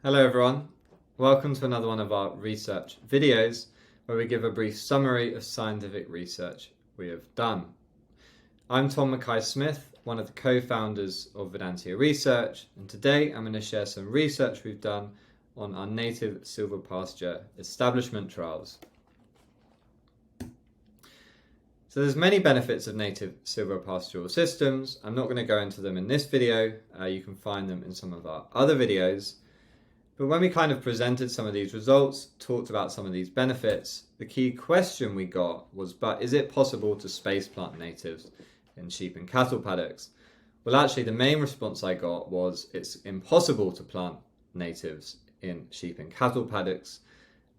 Hello everyone, welcome to another one of our research videos where we give a brief summary of scientific research we have done. I'm Tom Mackay-Smith, one of the co-founders of Vedantia Research, and today I'm going to share some research we've done on our native silvopasture establishment trials. So there's many benefits of native silvopastoral systems. I'm not going to go into them in this video, you can find them in some of our other videos. But when we kind of presented some of these results, talked about some of these benefits, the key question we got was, but is it possible to space plant natives in sheep and cattle paddocks? Well, actually, the main response I got was it's impossible to plant natives in sheep and cattle paddocks,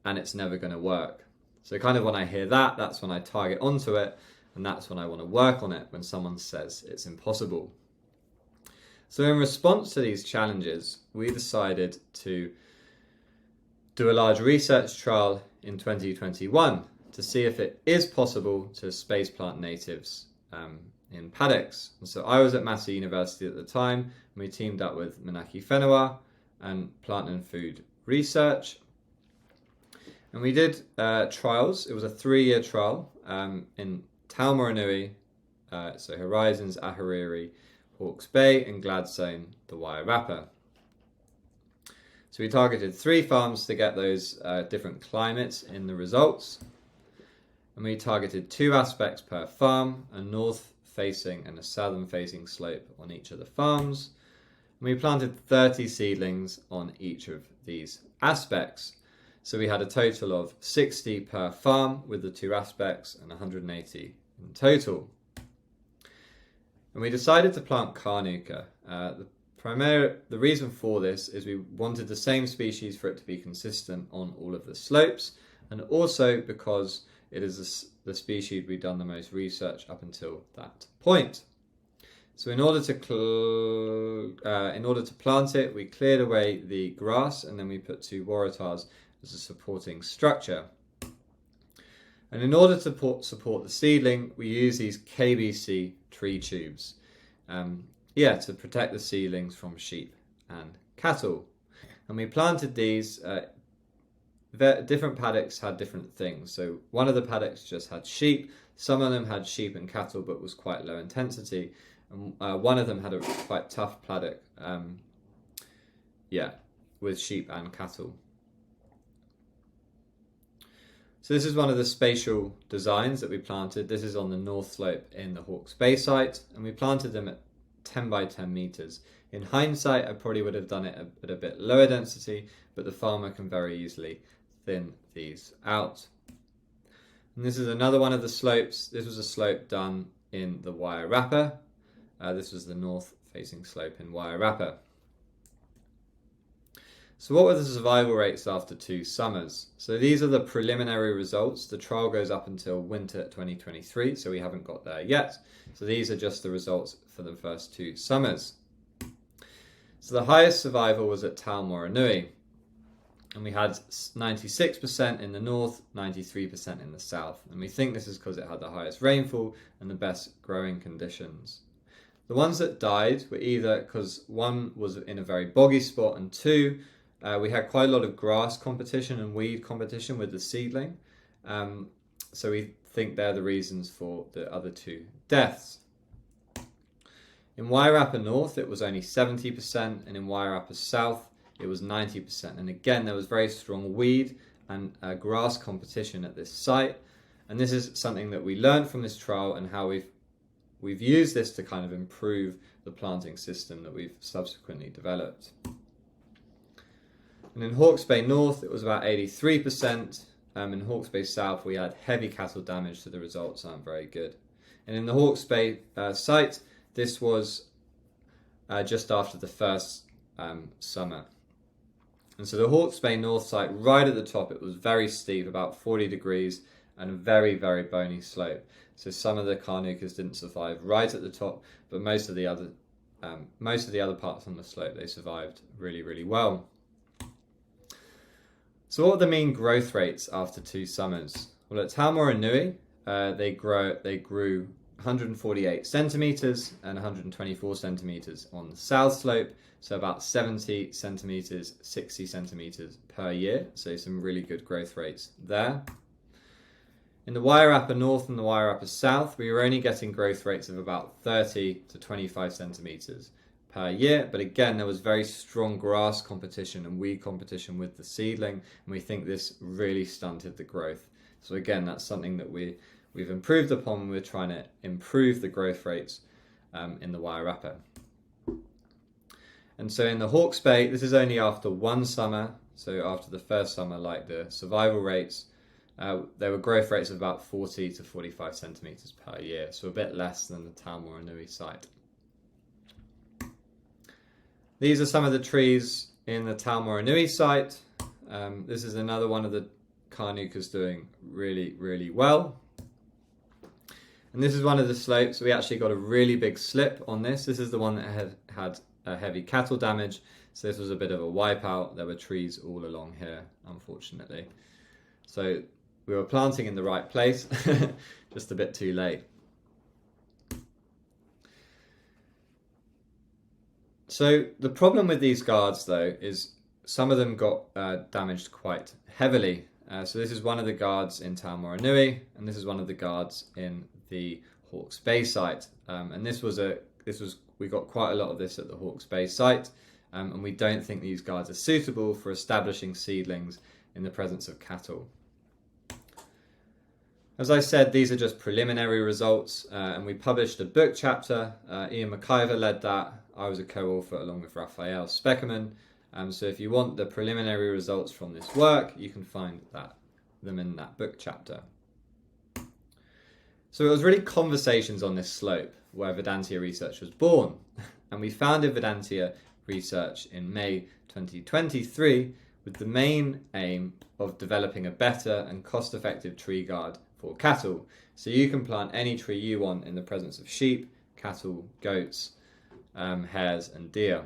and it's never going to work. So kind of when I hear that, that's when I target onto it, and that's when I want to work on it, when someone says it's impossible. So in response to these challenges, we decided to do a large research trial in 2021 to see if it is possible to space plant natives in paddocks. And so I was at Massey University at the time, and we teamed up with Manaki Whenua and Plant and Food Research. And we did trials. It was a 3-year trial in Taumarunui, so Horizons, Ahuriri, Hawke's Bay and Gladstone, the Wairarapa. So we targeted 3 farms to get those different climates in the results. And we targeted 2 aspects per farm, a north-facing and a southern-facing slope on each of the farms. And we planted 30 seedlings on each of these aspects. So we had a total of 60 per farm with the 2 aspects and 180 in total. And we decided to plant Carnuka. The reason for this is we wanted the same species for it to be consistent on all of the slopes, and also because it is the species we've done the most research up until that point. So in order to plant it, we cleared away the grass and then we put 2 waratahs as a supporting structure. And in order to support the seedling, we use these KBC tree tubes, to protect the seedlings from sheep and cattle. And we planted these, different paddocks had different things. So one of the paddocks just had sheep, some of them had sheep and cattle but was quite low intensity, and one of them had a quite tough paddock, with sheep and cattle. So this is one of the spatial designs that we planted. This is on the north slope in the Hawke's Bay site, and we planted them at 10 by 10 meters. In hindsight, I probably would have done it at a bit lower density, but the farmer can very easily thin these out. And this is another one of the slopes. This was a slope done in the Wairarapa. This was the north-facing slope in Wairarapa. So what were the survival rates after 2 summers? So these are the preliminary results. The trial goes up until winter 2023, so we haven't got there yet. So these are just the results for the first 2 summers. So the highest survival was at Taumarunui, and we had 96% in the north, 93% in the south. And we think this is because it had the highest rainfall and the best growing conditions. The ones that died were either because one was in a very boggy spot, and 2, we had quite a lot of grass competition and weed competition with the seedling. So we think they're the reasons for the other 2 deaths. In Wairarapa North, it was only 70%, and in Wairarapa South, it was 90%. And again, there was very strong weed and grass competition at this site. And this is something that we learned from this trial and how we've used this to kind of improve the planting system that we've subsequently developed. And in Hawke's Bay North, it was about 83%. In Hawke's Bay South, we had heavy cattle damage, so the results aren't very good. And in the Hawke's Bay site, this was just after the first summer. And so the Hawke's Bay North site, right at the top, it was very steep, about 40 degrees, and a very, very bony slope. So some of the Carnukas didn't survive right at the top, but most of the other parts on the slope, they survived really, really well. So what were the mean growth rates after 2 summers? Well, at Taumarunui, they grew 148 centimetres and 124 centimetres on the south slope, so about 70 centimetres, 60 centimetres per year, so some really good growth rates there. In the Wairarapa North and the Wairarapa South, we were only getting growth rates of about 30 to 25 centimetres per year, but again there was very strong grass competition and weed competition with the seedling, and we think this really stunted the growth. So again, that's something that we've improved upon. We're trying to improve the growth rates in the Wairarapa. And so in the Hawke's Bay, this is only after one summer, so after the first summer, like the survival rates, there were growth rates of about 40 to 45 centimetres per year, so a bit less than the Taumoranui site. These are some of the trees in the Taumoranui site. This is another one of the Kānukas doing really, really well. And this is one of the slopes. We actually got a really big slip on this. This is the one that had heavy cattle damage. So this was a bit of a wipeout. There were trees all along here, unfortunately. So we were planting in the right place, just a bit too late. So the problem with these guards, though, is some of them got damaged quite heavily. So this is one of the guards in Taumoranui, and this is one of the guards in the Hawke's Bay site. And we got quite a lot of this at the Hawke's Bay site, and we don't think these guards are suitable for establishing seedlings in the presence of cattle. As I said, these are just preliminary results, and we published a book chapter. Ian McIver led that. I was a co-author along with Raphael Speckerman. So if you want the preliminary results from this work, you can find them in that book chapter. So it was really conversations on this slope where Vedantia research was born. And we founded Vedantia research in May 2023 with the main aim of developing a better and cost-effective tree guard for cattle. So you can plant any tree you want in the presence of sheep, cattle, goats, hares and deer.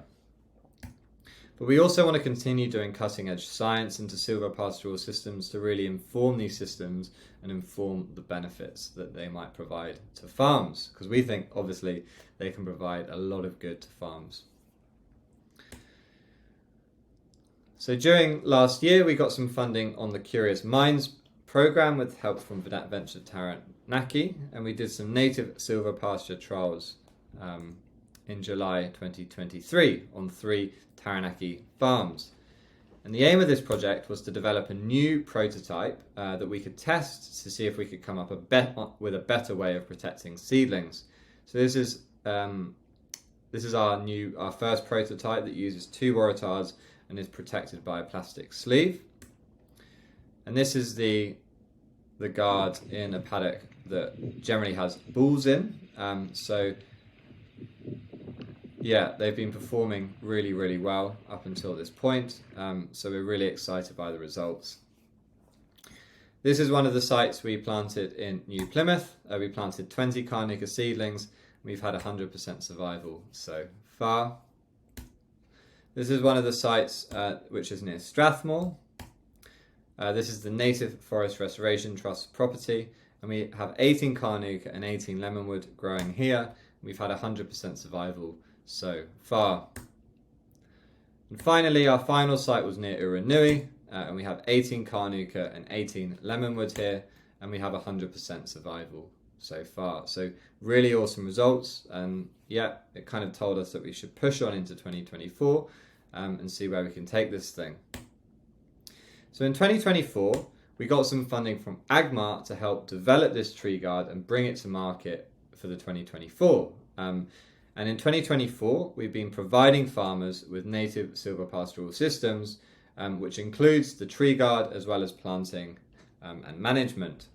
But we also want to continue doing cutting-edge science into silvopastoral systems to really inform these systems and inform the benefits that they might provide to farms, because we think, obviously, they can provide a lot of good to farms. So during last year, we got some funding on the Curious Minds program with help from Venture Taranaki, and we did some native silvopasture trials in July 2023 on 3 Taranaki farms. And the aim of this project was to develop a new prototype that we could test to see if we could come up with a better way of protecting seedlings. So this is our first prototype that uses 2 waratahs and is protected by a plastic sleeve. And this is the guard in a paddock that generally has bulls in. Yeah, they've been performing really, really well up until this point, so we're really excited by the results. This is one of the sites we planted in New Plymouth. We planted 20 Kānuka seedlings. We've had 100% survival so far. This is one of the sites which is near Strathmore. This is the Native Forest Restoration Trust property, and we have 18 Kānuka and 18 lemonwood growing here. We've had 100% survival so far. And finally, our final site was near Uranui, and we have 18 Kānuka and 18 lemonwood here, and we have 100% survival so far. So really awesome results, and yeah, it kind of told us that we should push on into 2024 and see where we can take this thing. So in 2024, we got some funding from Agmart to help develop this tree guard and bring it to market for the 2024. And in 2024, we've been providing farmers with native silvopastoral systems, which includes the tree guard as well as planting and management.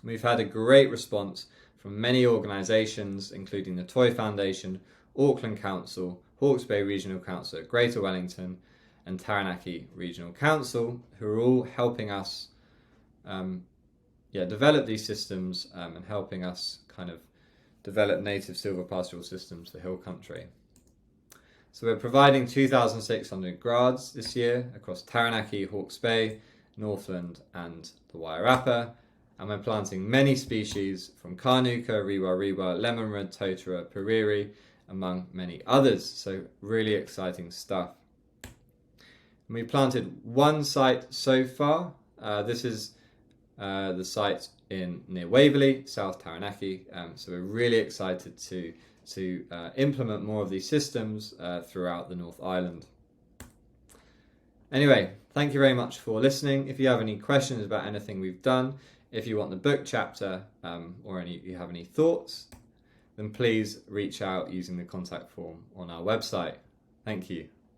We've had a great response from many organisations, including the Toy Foundation, Auckland Council, Hawke's Bay Regional Council, Greater Wellington, and Taranaki Regional Council, who are all helping us develop these systems and helping us kind of develop native silvopastoral systems for hill country. So we're providing 2,600 guards this year across Taranaki, Hawke's Bay, Northland and the Wairarapa. and we're planting many species from Carnuka, Rewa Rewa, Lemonred, Totara, Periri, among many others. So really exciting stuff. And we planted one site so far. This is the site near Waverley, South Taranaki. So we're really excited to implement more of these systems throughout the North Island. Anyway, thank you very much for listening. If you have any questions about anything we've done, if you want the book chapter or you have any thoughts, then please reach out using the contact form on our website. Thank you.